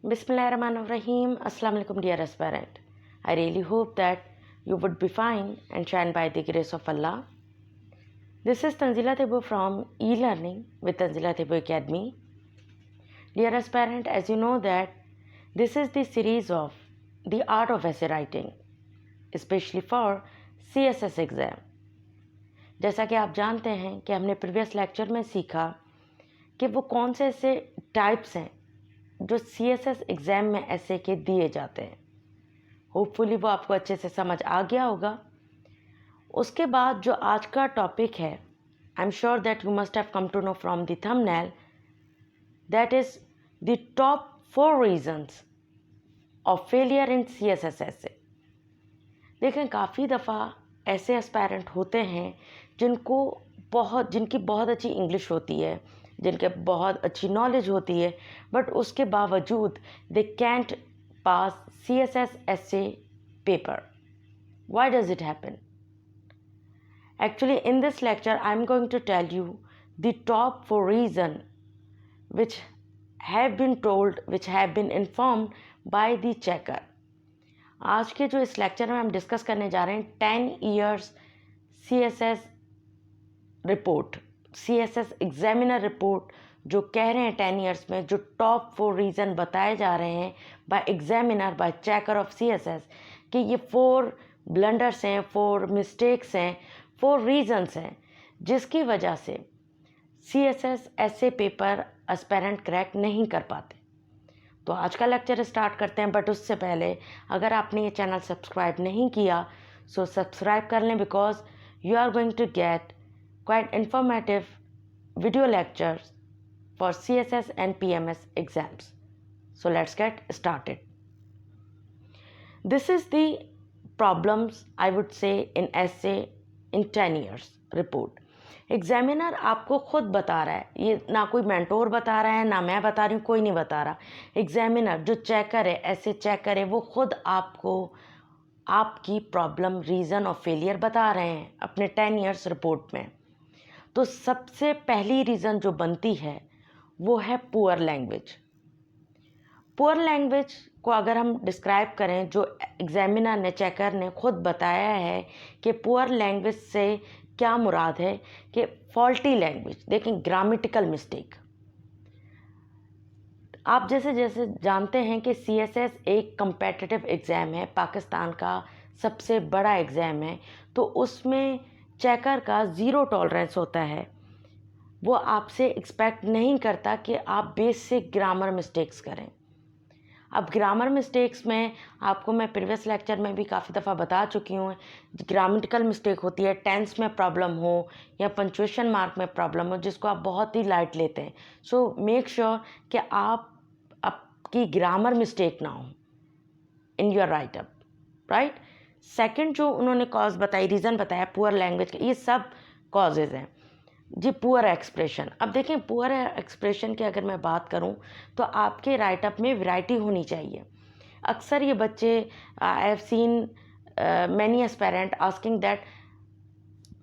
Bismillahirrahmanirrahim. Assalamu alaikum, dear aspirant. I really hope that you would be fine and shine by the grace of Allah. This is Tanzila Tebo from e-learning with Tanzila Tebo Academy. Dear aspirant, as you know that this is the series of the art of essay writing, especially for CSS exam. जैसा कि आप जानते हैं कि हमने previous lecture में सीखा कि वो कौन से ऐसे टाइप्स हैं जो CSS एग्ज़ाम में ऐसे के दिए जाते हैं. होपफुली वो आपको अच्छे से समझ आ गया होगा. उसके बाद जो आज का टॉपिक है, I am sure that you must have come to know from the thumbnail, that is the top 4 reasons of failure in CSS essay. देखें, काफ़ी दफ़ा ऐसे एस्पायरेंट होते हैं जिनकी बहुत अच्छी इंग्लिश होती है, जिनके बहुत अच्छी नॉलेज होती है, बट उसके बावजूद they can't pass CSS essay paper. Why does it happen? Actually, in this lecture, I am going to tell you the top 4 reasons which have been informed by the checker. आज के जो इस lecture में हम discuss करने जा रहे हैं 10 years CSS report, CSS examiner report, जो कह रहे हैं 10 years में जो टॉप 4 रीज़न बताए जा रहे हैं by examiner, by checker of CSS कि ये 4 ब्लंडर्स हैं, 4 मिस्टेक्स हैं, 4 रीजंस हैं जिसकी वजह से CSS essay paper aspirant crack नहीं कर पाते. तो आज का लेक्चर स्टार्ट करते हैं, बट उससे पहले अगर आपने ये चैनल सब्सक्राइब नहीं किया सो सब्सक्राइब कर लें, because you are going to get quite informative video lectures for CSS and PMS exams. So let's get started. This is the problems I would say in essay in 10 years report. Examiner आपको खुद बता रहा है, ये ना कोई mentor बता रहा है, ना मैं बता रही हूँ, कोई नहीं बता रहा. एग्जामिनर जो चेकर है, ऐसे चेकर है, वो खुद आपको आपकी प्रॉब्लम, रीज़न ऑफ फेलियर बता रहे हैं अपने 10 years रिपोर्ट में. तो सबसे पहली रीज़न जो बनती है वो है पुअर लैंग्वेज. पुअर लैंग्वेज को अगर हम डिस्क्राइब करें, जो एग्जामिनर ने, चेकर ने खुद बताया है कि पुअर लैंग्वेज से क्या मुराद है कि फॉल्टी लैंग्वेज. देखें, ग्रामेटिकल मिस्टेक. आप जैसे जैसे जानते हैं कि CSS एक कम्पेटिटिव एग्ज़ाम है, पाकिस्तान का सबसे बड़ा एग्ज़ाम है, तो उसमें चेकर का ज़ीरो टॉलरेंस होता है. वो आपसे एक्सपेक्ट नहीं करता कि आप बेसिक ग्रामर मिस्टेक्स करें. अब ग्रामर मिस्टेक्स में आपको मैं प्रीवियस लेक्चर में भी काफ़ी दफ़ा बता चुकी हूँ, ग्रामेटिकल मिस्टेक होती है, टेंस में प्रॉब्लम हो या पंक्चुएशन मार्क में प्रॉब्लम हो, जिसको आप बहुत ही लाइट लेते हैं. सो मेक श्योर कि आपकी ग्रामर मिस्टेक ना हो in your writeup, right. Second जो उन्होंने कॉज बताई, रीज़न बताया पुअर लैंग्वेज के, ये सब कॉजेज़ हैं जी. Poor expression. अब देखें, पुअर एक्सप्रेशन की अगर मैं बात करूं तो आपके राइटअप में वैरायटी होनी चाहिए. अक्सर ये बच्चे, I have seen many aspirant asking that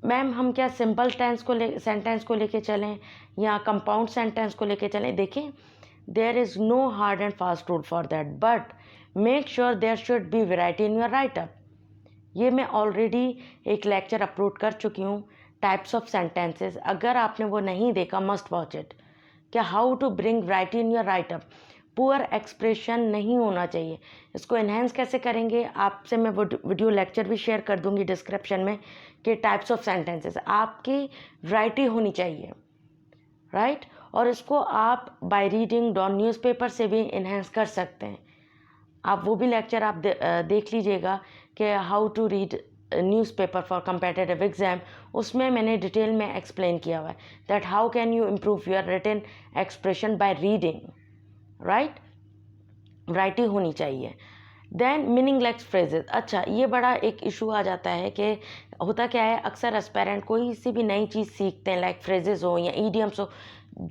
ma'am हम क्या सिंपल सेंटेंस को लेके चलें या कंपाउंड सेंटेंस को लेके चलें. देखें, there is no hard and fast rule for that, but make sure there should be variety in your writeup. ये मैं ऑलरेडी एक लेक्चर अपलोड कर चुकी हूँ, टाइप्स ऑफ सेंटेंसेस. अगर आपने वो नहीं देखा, मस्ट वॉच इट. क्या how to bring variety in your writeup. Poor expression नहीं होना चाहिए. इसको इन्हेंस कैसे करेंगे, आपसे मैं वो वीडियो लेक्चर भी शेयर कर दूंगी डिस्क्रिप्शन में कि टाइप्स ऑफ सेंटेंसेस. आपकी वैरायटी होनी चाहिए, राइट. और इसको आप बाय रीडिंग डॉन न्यूज़पेपर से भी इन्हेंस कर सकते हैं. आप वो भी लेक्चर आप देख लीजिएगा कि how to read newspaper for competitive exam. उसमें मैंने डिटेल में एक्सप्लेन किया हुआ है that how can you improve your written expression by reading, right. Variety होनी चाहिए. Then meaningless phrases. अच्छा, ये बड़ा एक इशू आ जाता है कि होता क्या है, अक्सर एस्पिरेंट कोई सी भी नई चीज़ सीखते हैं, लाइक फ्रेजेस हो या ईडियम्स हो,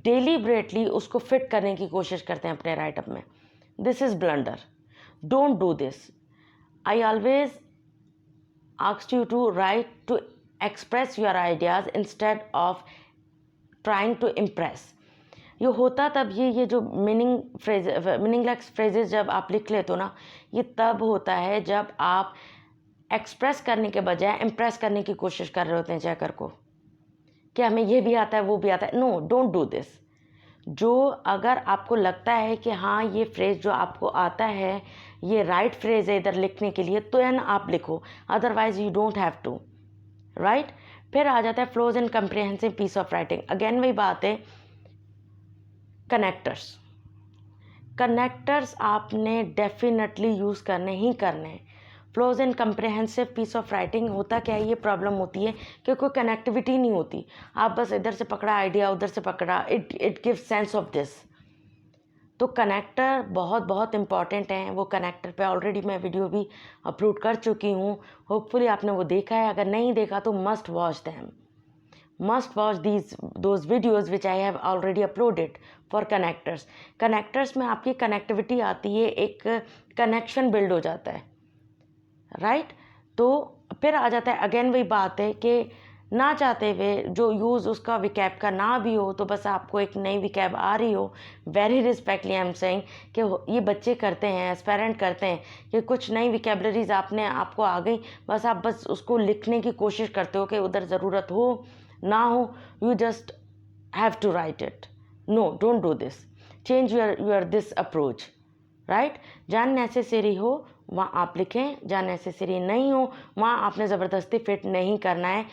डेलिबरेटली उसको फिट करने की कोशिश करते हैं अपने राइटअप में. This is blunder. Don't do this. I always asked you to write to express your ideas instead of trying to impress. ये होता तब ये जो मीनिंगलेस फ्रेजेस जब आप लिख लेते हो ना, ये तब होता है जब आप एक्सप्रेस करने के बजाय इम्प्रेस करने की कोशिश कर रहे होते हैं चेकर को कि हमें ये भी आता है वो भी आता है। No, don't do this. जो अगर आपको लगता है कि हाँ ये फ्रेज़ जो आपको आता है ये राइट फ्रेज़ है इधर लिखने के लिए, तो एन आप लिखो, otherwise you don't have to, right. फिर आ जाता है flows and comprehensive piece of writing. Again वही बात है, कनेक्टर्स आपने डेफिनेटली यूज़ करने ही करने हैं। Flows and comprehensive piece of writing होता क्या है, ये प्रॉब्लम होती है कि कोई कनेक्टिविटी नहीं होती, आप बस इधर से पकड़ा आइडिया उधर से पकड़ा, it gives sense of this. तो कनेक्टर बहुत बहुत इंपॉर्टेंट हैं। वो कनेक्टर पे ऑलरेडी मैं वीडियो भी अपलोड कर चुकी हूँ, होपफुली आपने वो देखा है। अगर नहीं देखा तो must watch them, must watch those videos which I have already uploaded for connectors. Connectors में आपकी कनेक्टिविटी आती है, एक कनेक्शन बिल्ड हो जाता है, राइट। तो फिर आ जाता है अगेन वही बात है कि ना चाहते हुए जो यूज़ उसका विकैब का ना भी हो, तो बस आपको एक नई विकैब आ रही हो, very respectively I am saying कि ये बच्चे करते हैं, एस्पेरेंट करते हैं कि कुछ नई विकेबलरीज आपको आ गई, बस उसको लिखने की कोशिश करते हो कि उधर ज़रूरत हो ना हो, you just have to write it. No, don't do this, change your this approach, right. जहाँ नेसेसरी हो वहाँ आप लिखें, जहाँ नेसेसरी नहीं हो वहाँ आपने ज़बरदस्ती फिट नहीं करना है।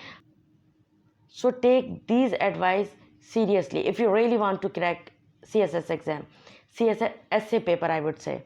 So take these advice seriously if you really want to crack CSS exam, CSS essay paper I would say.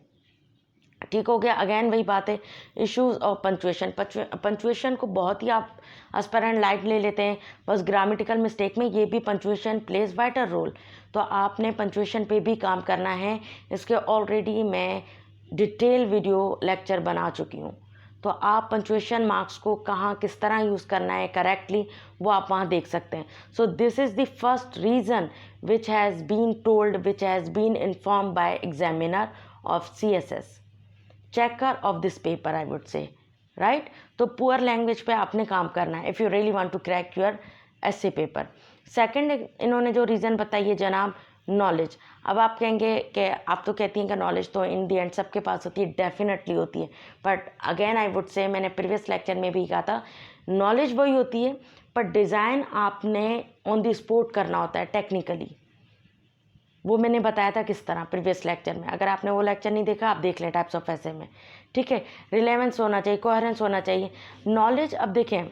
ठीक हो गया। अगेन वही बात है, इश्यूज़ ऑफ पंचुएशन को बहुत ही आप एस्पेरेंट लाइट ले लेते हैं, बस ग्रामेटिकल मिस्टेक में ये भी पंचुएशन प्लेज वाइटर रोल। तो आपने पंचुएशन पे भी काम करना है, इसके ऑलरेडी मैं डिटेल वीडियो लेक्चर बना चुकी हूँ। तो आप पंचुएशन मार्क्स को कहाँ किस तरह यूज़ करना है करेक्टली, वो आप वहाँ देख सकते हैं। So this is the first reason which has been told, which has been inform by examiner of CSS checker of this paper I would say, right. तो पुअर लैंग्वेज पे आपने काम करना है if you really want to crack your essay paper. Second इन्होंने जो reason बताई है जनाब, नॉलेज। अब आप कहेंगे कि आप तो कहती हैं कि नॉलेज तो इन दी एंड सबके पास होती है, डेफिनेटली होती है, बट अगेन आई वुड से, मैंने प्रीवियस लेक्चर में भी कहा था, नॉलेज वही होती है पर डिज़ाइन आपने ऑन दी स्पॉट करना होता है टेक्निकली। वो मैंने बताया था किस तरह प्रीवियस लेक्चर में, अगर आपने वो लेक्चर नहीं देखा आप देख लें टाइप्स ऑफ ऐसे में, ठीक है। रिलेवेंस होना चाहिए, कोहेरेंस होना चाहिए, नॉलेज। अब देखें,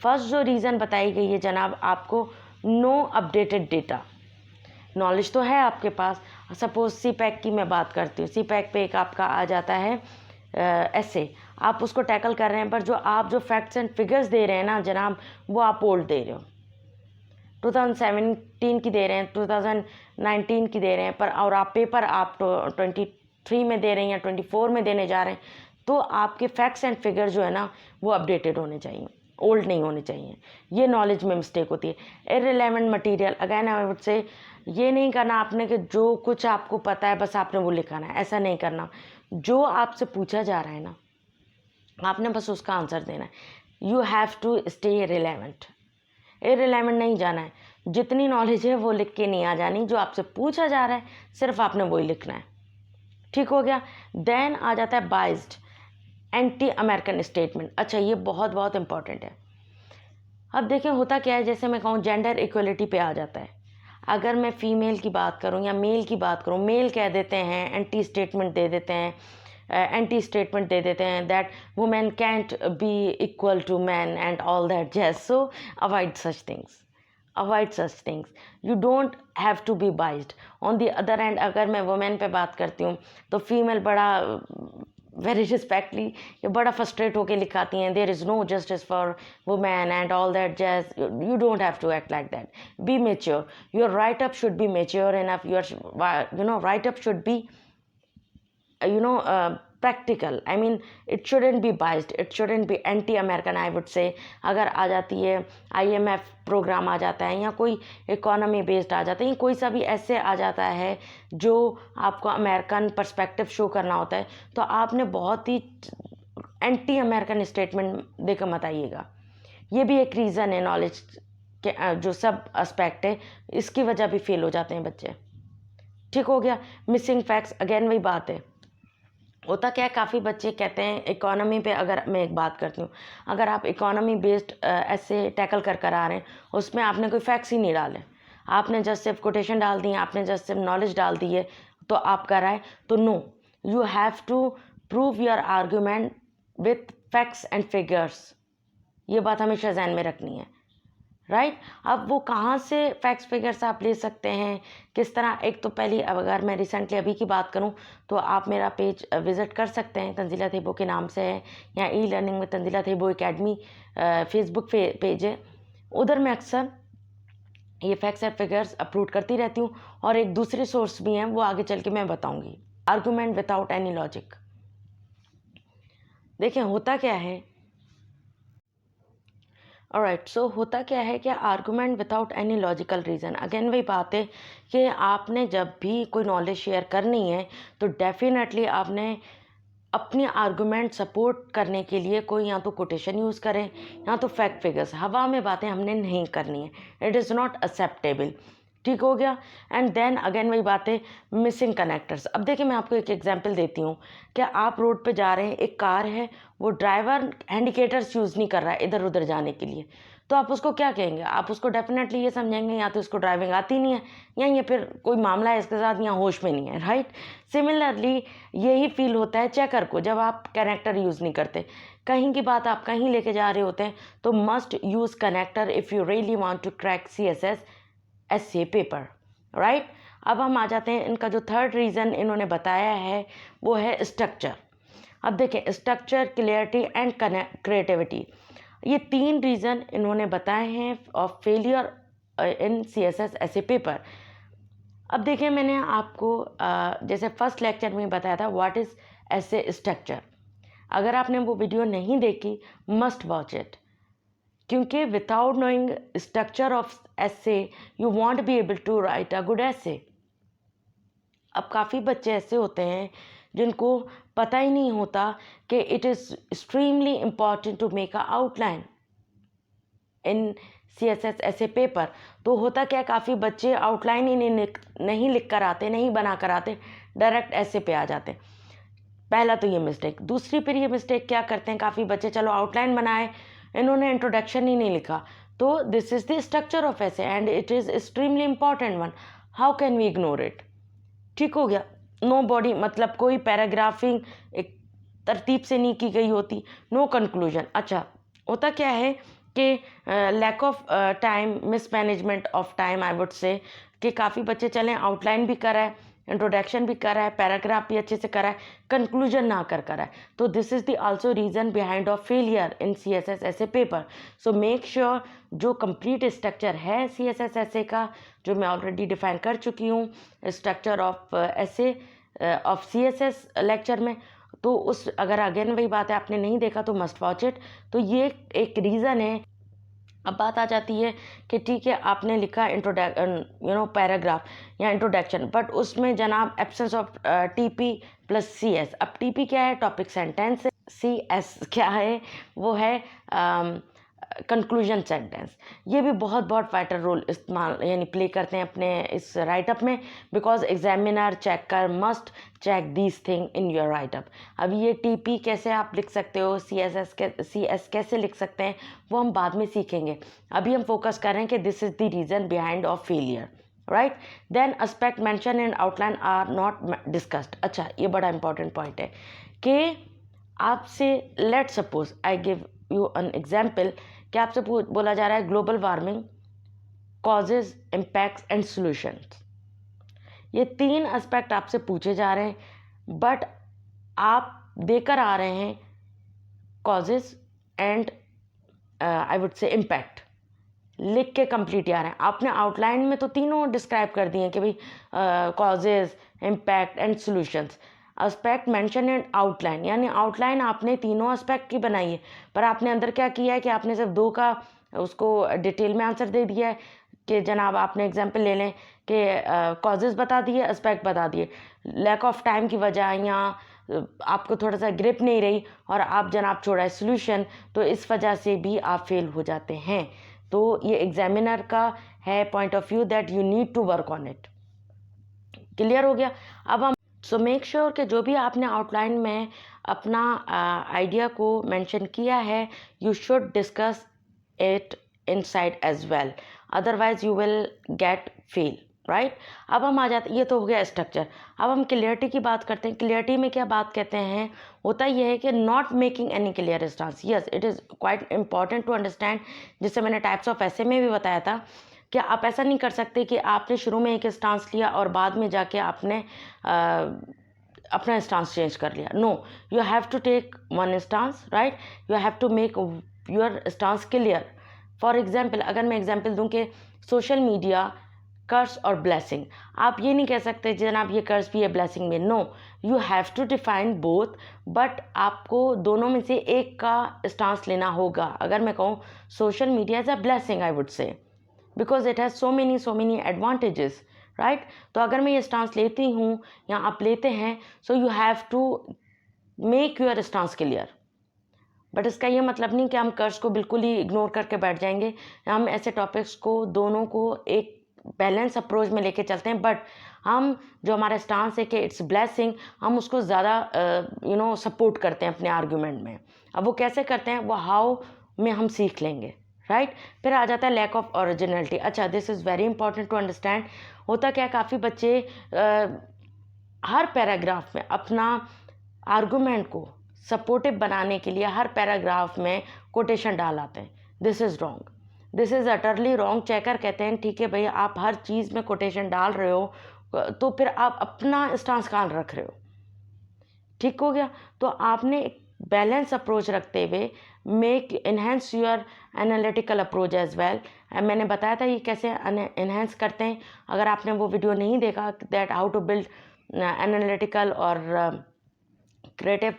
फर्स्ट जो रीज़न बताई गई है जनाब आपको, नो अपडेटेड डेटा। नॉलेज तो है आपके पास, सपोज CPAC की मैं बात करती हूँ, CPAC पे एक आपका आ जाता है ऐसे, आप उसको टैकल कर रहे हैं, पर आप जो फैक्ट्स एंड फिगर्स दे रहे हैं ना जनाब, वो आप ओल्ड दे रहे हो, 2017 की दे रहे हैं, 2019 की दे रहे हैं, पर और आप पेपर आप 23 में दे रहे हैं या 24 में देने जा रहे हैं, तो आपके फैक्ट्स एंड फिगर जो है ना वो अपडेटेड होने चाहिए, ओल्ड नहीं होने चाहिए। ये नॉलेज में मिस्टेक होती है। Irrelevant material, again I would से, ये नहीं करना आपने कि जो कुछ आपको पता है बस आपने वो लिखाना है, ऐसा नहीं करना। जो आपसे पूछा जा रहा है ना आपने बस उसका आंसर देना है। You have to stay relevant, irrelevant नहीं जाना है। जितनी नॉलेज है वो लिख के नहीं आ जानी, जो आपसे पूछा जा रहा है सिर्फ आपने वही लिखना है, ठीक हो गया। देन आ जाता है बाइज्ड, एंटी अमेरिकन स्टेटमेंट। अच्छा, ये बहुत बहुत इंपॉर्टेंट है। अब देखें होता क्या है, जैसे मैं कहूँ जेंडर इक्वलिटी पे आ जाता है। अगर मैं फ़ीमेल की बात करूँ या मेल की बात करूँ, मेल कह देते हैं, एंटी स्टेटमेंट दे देते हैं, that women can't be equal to man and all that jazz. So avoid such things, you don't have to be biased. On the other end अगर मैं वुमेन पे बात करती हूँ तो फीमेल बड़ा वेरी रिस्पेक्टली ये बड़ा फ्रस्ट्रेट होकर लिखाती हैं, there is no justice for women and all that jazz. You don't have to act like that, be mature, your write up should be mature enough, your write up should be practical. I mean, it shouldn't be biased, it shouldn't be anti-American I would say. अगर आ जाती है IMF programme आ जाता है या कोई economy based आ जाता है या कोई सा भी ऐसे आ जाता है जो आपको अमेरिकन पर्सपेक्टिव शो करना होता है, तो आपने बहुत ही एंटी अमेरिकन स्टेटमेंट देकर मत आइएगा। ये भी एक रीज़न है नॉलेज के जो सब एस्पेक्ट है, इसकी वजह भी फेल हो जाते हैं बच्चे। ठीक हो गया। मिसिंग फैक्ट्स, अगेन वही बात है। होता क्या है, काफ़ी बच्चे कहते हैं इकोनॉमी पे, अगर मैं एक बात करती हूँ, अगर आप इकोनॉमी बेस्ड ऐसे टैकल कर आ रहे हैं, उसमें आपने कोई फैक्ट्स ही नहीं डाले, आपने जस्ट सिर्फ कोटेशन डाल दी, आपने जस्ट सिर्फ नॉलेज डाल दी है, तो आप कर रहे हैं, तो no, you have to prove your argument with facts and figures. ये बात हमेशा ध्यान में रखनी है, राइट। अब वो कहाँ से फैक्ट्स फिगर्स आप ले सकते हैं, किस तरह? एक तो पहली, अब अगर मैं रिसेंटली अभी की बात करूँ तो आप मेरा पेज विज़िट कर सकते हैं, तंजीला थेबो के नाम से है, या ई लर्निंग में Tanzila Thebo academy Facebook page है। उधर मैं अक्सर ये फैक्ट्स एंड फिगर्स अपलोड करती रहती हूँ, और एक दूसरे सोर्स भी हैं, वो आगे चल के मैं बताऊँगी। Argument without any logic. देखिए होता क्या है, ऑलराइट, सो होता क्या है कि argument without any logical reason, again वही बात है कि आपने जब भी कोई नॉलेज शेयर करनी है तो डेफिनेटली आपने अपनी आर्गूमेंट सपोर्ट करने के लिए कोई या तो कोटेशन यूज़ करें या तो फैक्ट फिगर्स। हवा में बातें हमने नहीं करनी है, इट इज़ नॉट एक्सेप्टेबल। ठीक हो गया। एंड देन अगेन वही बात है, मिसिंग कनेक्टर्स। अब देखिए मैं आपको एक एग्जांपल देती हूँ कि आप रोड पे जा रहे हैं, एक कार है, वो ड्राइवर इंडिकेटर्स यूज़ नहीं कर रहा है इधर उधर जाने के लिए, तो आप उसको क्या कहेंगे? आप उसको डेफिनेटली ये समझेंगे या तो इसको ड्राइविंग आती नहीं है, या ये फिर कोई मामला है इसके साथ, या होश में नहीं है, राइट। सिमिलरली यही फील होता है चेकर को, जब आप कनेक्टर यूज़ नहीं करते। कहीं की बात आप कहीं लेके जा रहे होते हैं, तो must use connector if you really want to crack CSS essay paper, right. अब हम आ जाते हैं, इनका जो थर्ड रीज़न इन्होंने बताया है वो है स्ट्रक्चर। अब देखें, स्ट्रक्चर, क्लियरिटी एंड क्रिएटिविटी, ये 3 रीज़न इन्होंने बताए हैं of failure in CSS essay paper. अब देखिए मैंने आपको जैसे फर्स्ट लेक्चर में बताया था व्हाट इज़ ऐसे स्ट्रक्चर। अगर आपने वो वीडियो नहीं देखी, मस्ट वॉच इट, क्योंकि without knowing structure of essay you won't be able to write a good essay। अब काफ़ी बच्चे ऐसे होते हैं जिनको पता ही नहीं होता कि it is extremely important to make a outline in CSS essay paper. तो होता क्या, काफ़ी बच्चे आउटलाइन ही नहीं लिख कर आते, नहीं बना कर आते, डायरेक्ट ऐसे पे आ जाते। पहला तो ये मिस्टेक। दूसरी फिर ये मिस्टेक क्या करते हैं काफ़ी बच्चे, चलो आउटलाइन बनाए, इन्होंने इंट्रोडक्शन ही नहीं लिखा, तो this is the structure of essay and it is extremely important one, how can we ignore it. ठीक हो गया। नो बॉडी, मतलब कोई पैराग्राफिंग एक तरतीब से नहीं की गई होती, नो कंक्लूजन। अच्छा, होता क्या है कि lack of time, mismanagement of time I would say, कि काफ़ी बच्चे चलें आउटलाइन भी करा है, इंट्रोडक्शन भी करा है, पैराग्राफ भी अच्छे से करा है, कंक्लूजन ना कर है, तो this is the also reason behind of failure in CSS essay paper. So make sure जो कंप्लीट स्ट्रक्चर है CSS ऐसे का, जो मैं ऑलरेडी डिफाइन कर चुकी हूँ स्ट्रक्चर ऑफ ऐसे ऑफ CSS लेक्चर में, तो उस, अगर अगेन वही बात है आपने नहीं देखा तो मस्ट वॉच इट। तो ये एक रीज़न है। अब बात आ जाती है कि ठीक है आपने लिखा पैराग्राफ या इंट्रोडक्शन, बट उसमें जनाब absence of TP plus CS। अब TP क्या है? Topic sentence. CS क्या है? वो है कंक्लूजन सेंटेंस। ये भी बहुत बहुत वाइटल रोल इस्तेमाल यानी प्ले करते हैं अपने इस राइटअप में, बिकॉज एग्जामिनर चेक कर must check these thing in your writeup. अब ये TP कैसे आप लिख सकते हो, CS कैसे लिख सकते हैं, वो हम बाद में सीखेंगे। अभी हम फोकस कर रहे हैं कि this is the reason behind of failure, right. Then aspect mention in outline are not discussed. अच्छा, ये बड़ा इंपॉर्टेंट पॉइंट है कि आपसे, let suppose I give you an example, कि आपसे बोला जा रहा है global warming causes, impacts and solutions. ये 3 एस्पेक्ट आपसे पूछे जा रहे हैं, बट आप देकर आ रहे हैं कॉजेज एंड आई वुड से इम्पैक्ट, लिख के कंप्लीट आ रहे हैं। आपने आउटलाइन में तो तीनों डिस्क्राइब कर दिए कि भाई causes, impact and solutions. Aspect mention and outline, यानी आउटलाइन आपने तीनों एस्पेक्ट की बनाई है, पर आपने अंदर क्या किया है कि आपने सिर्फ 2 का उसको डिटेल में आंसर दे दिया है कि जनाब आपने एग्जांपल ले लें कि कॉजेज़ बता दिए, एस्पेक्ट बता दिए, लैक ऑफ टाइम की वजह या आपको थोड़ा सा ग्रिप नहीं रही और आप जनाब छोड़ा है सोल्यूशन, तो इस वजह से भी आप फेल हो जाते हैं। तो ये एग्जामिनर का है point of view that you need to work on it, clear हो गया। अब हम सो मेक श्योर कि जो भी आपने आउटलाइन में अपना आइडिया को मेंशन किया है, you should discuss it inside as well, otherwise you will get fail, right. अब हम आ जाते, ये तो हो गया स्ट्रक्चर। अब हम क्लियरिटी की बात करते हैं। क्लियरिटी में क्या बात कहते हैं, होता यह है कि not making any clear stance. Yes, it is quite important to understand, जिससे मैंने टाइप्स ऑफ ऐसे में भी बताया था कि आप ऐसा नहीं कर सकते कि आपने शुरू में एक स्टांस लिया और बाद में जाके आपने अपना स्टांस चेंज कर लिया। No, you have to take one stance, right. You have to make your stance clear. For example, अगर मैं एग्जाम्पल दूं कि सोशल मीडिया कर्स और ब्लेसिंग, आप ये नहीं कह सकते जनाब ये कर्स भी है ब्लेसिंग में। No, you have to define both, but आपको दोनों में से एक का स्टांस लेना होगा। अगर मैं कहूँ social media is a blessing, I would से, because it has so many advantages, right. तो अगर मैं ये स्टांस लेती हूँ या आप लेते हैं, so you have to make your stance clear. But इसका ये मतलब नहीं कि हम कर्स को बिल्कुल ही इग्नोर करके बैठ जाएंगे। हम ऐसे टॉपिक्स को दोनों को एक बैलेंस अप्रोच में लेके चलते हैं, बट हम जो हमारा स्टांस है कि इट्स ब्लेसिंग, हम उसको ज़्यादा सपोर्ट करते हैं अपने आर्ग्यूमेंट में। अब वो कैसे करते हैं, वो हाउ में हम सीख लेंगे, राइट। फिर आ जाता है लैक ऑफ ओरिजिनलिटी। अच्छा, this is very important to understand. होता क्या है, काफ़ी बच्चे हर पैराग्राफ में अपना आर्गूमेंट को सपोर्टिव बनाने के लिए हर पैराग्राफ में कोटेशन डाल आते हैं। This is wrong, this is utterly wrong. Checker कहते हैं ठीक है भैया, आप हर चीज़ में कोटेशन डाल रहे हो तो फिर आप अपना स्टांस कहाँ रख रहे हो, ठीक हो गया। तो आपने एक बैलेंस अप्रोच रखते हुए make enhance your analytical approach as well. मैंने बताया था ये कैसे इन्हेंस करते हैं। अगर आपने वो वीडियो नहीं देखा, that how to build analytical और क्रिएटिव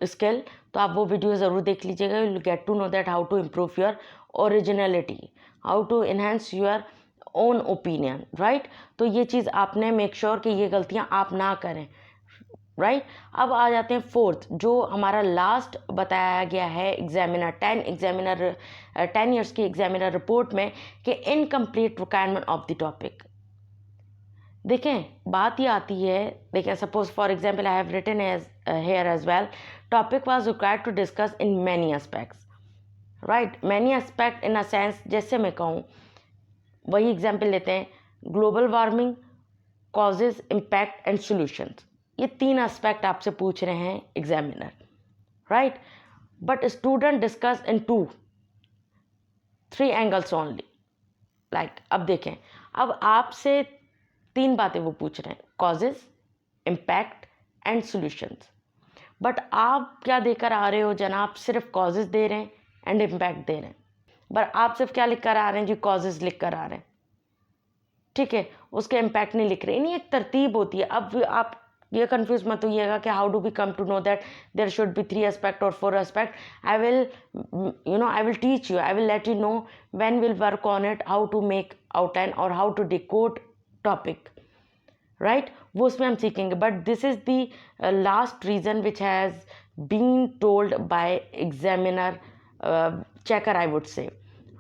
स्किल, तो आप वो वीडियो ज़रूर देख लीजिएगा। You will get to know that how to improve your originality, how to enhance your own opinion, right. तो ये चीज़ आपने मेक श्योर कि ये गलतियाँ आप ना करें, राइट। अब आ जाते हैं फोर्थ, जो हमारा लास्ट बताया गया है एग्जामिनर 10 ईयर्स की एग्जामिनर रिपोर्ट में, कि incomplete requirement of the topic. देखें, बात ये आती है, देखें suppose for example I have written as here as well, topic was required to discuss in many aspects, right. Many aspect in a sense, जैसे मैं कहूँ, वही एग्जाम्पल लेते हैं, global warming, causes, impact and solutions. ये 3 aspect आपसे पूछ रहे हैं examiner, right. But student discuss in 3 angles only, like. अब देखें, अब आपसे 3 बातें वो पूछ रहे हैं, causes, impact and solutions. But आप क्या देकर आ रहे हो जनाब, सिर्फ कॉजेज दे रहे हैं एंड इम्पैक्ट दे रहे हैं, पर आप सिर्फ क्या लिख कर आ रहे हैं जी, कॉजेज लिख कर आ रहे हैं, ठीक है, उसके इम्पैक्ट नहीं लिख रहे। नहीं, एक तरतीब होती है। अब आप ये कंफ्यूज मत होइएगा कि how do we come to know that there should be 3 aspect और 4 aspect. I will teach you, I will let you know when will work on it, how to make outline और how to decode topic, right. वो उसमें हम सीखेंगे। But this is the last reason which has been told by examiner checker, I would say,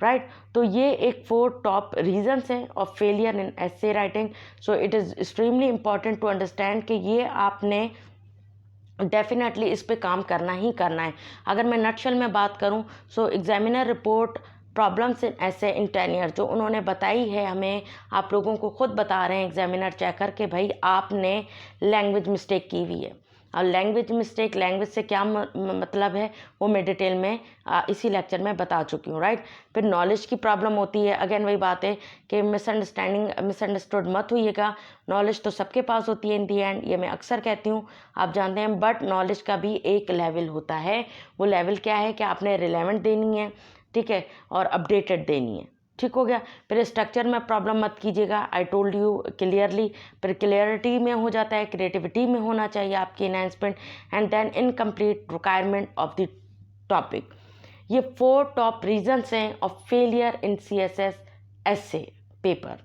right. तो ये एक 4 top reasons हैं of failure in essay writing. So it is extremely important to understand कि ये आपने definitely इस पे काम करना ही करना है। अगर मैं नटशल में बात करूं, सो एग्जामिनर रिपोर्ट प्रॉब्लम्स इन ऐसे इन 10 ईयर जो उन्होंने बताई है हमें, आप लोगों को खुद बता रहे हैं एग्जामिनर चेकर के भाई आपने लैंग्वेज मिस्टेक की हुई है। और लैंग्वेज मिस्टेक, लैंग्वेज से क्या मतलब है, वो मैं डिटेल में इसी लेक्चर में बता चुकी हूँ, राइट। फिर नॉलेज की प्रॉब्लम होती है, अगेन वही बात है कि मिसअंडरस्टूड मत होइएगा। नॉलेज तो सबके पास होती है इन दी एंड, ये मैं अक्सर कहती हूँ, आप जानते हैं। बट नॉलेज का भी एक लेवल होता है। वो लेवल क्या है कि आपने रिलेवेंट देनी है, ठीक है, और अपडेटेड देनी है, ठीक हो गया। फिर स्ट्रक्चर में प्रॉब्लम मत कीजिएगा, आई टोल्ड यू क्लियरली। फिर क्लियरिटी में हो जाता है, क्रिएटिविटी में होना चाहिए आपकी enhancement, and then incomplete requirement of the topic. ये 4 टॉप रीजन्स हैं of failure in CSS essay paper,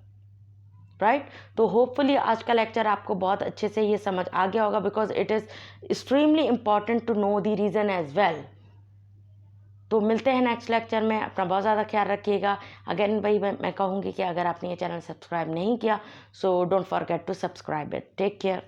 right. तो होपफुली आज का लेक्चर आपको बहुत अच्छे से ये समझ आ गया होगा, because it is extremely important to know the reason as well, तो मिलते हैं नेक्स्ट लेक्चर में। अपना बहुत ज़्यादा ख्याल रखिएगा। अगेन वही मैं कहूँगी कि अगर आपने ये चैनल सब्सक्राइब नहीं किया, so don't forget to subscribe it. Take care.